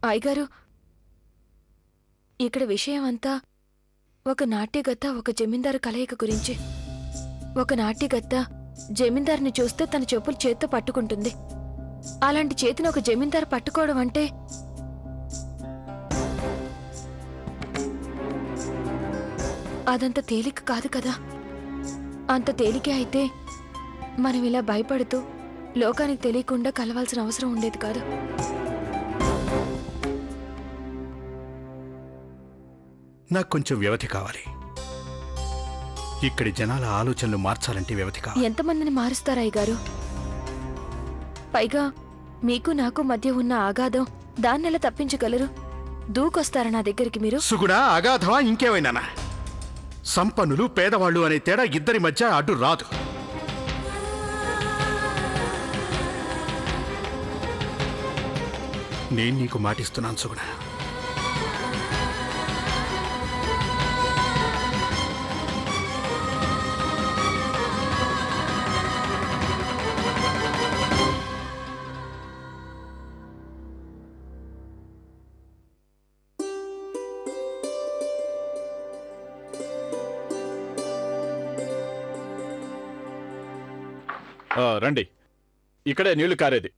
అయ్యగారు, ఇక్కడ విషయమంతా ఒక నాట్యగత్త ఒక జమీందారు కలయిక గురించి. ఒక నాట్యగత్త జమీందారుని చూస్తే తన చెప్పులు చేత్తో పట్టుకుంటుంది. అలాంటి చేతిని ఒక జమీందారు పట్టుకోవడం అంటే అదంత తేలిక కాదు కదా. అంత తేలికే అయితే మనం ఇలా భయపడుతూ లోకానికి తెలియకుండా కలవాల్సిన అవసరం ఉండేది కాదు. నాకు కొంచెం వ్యవధి కావాలి. ఇక్కడి జనాల ఆలోచనలు మార్చాలంటే వ్యవధి కావాలి. ఎంతమందిని మారుస్తారయ్య గారు? పైగా మీకు నాకు మధ్య ఉన్న ఆగాధం దాన్నెలా తప్పించగలరు? దూకొస్తారా నా దగ్గరికి మీరు? సుగుణ, అగాధమా ఇంకేమైనా? సంపన్నులు పేదవాళ్ళు అనే తేడా ఇద్దరి మధ్య అడ్డు రాదు. నేను నీకు మాటిస్తున్నాను సుగుణ. రండి, ఇక్కడే నీళ్లు కారేది.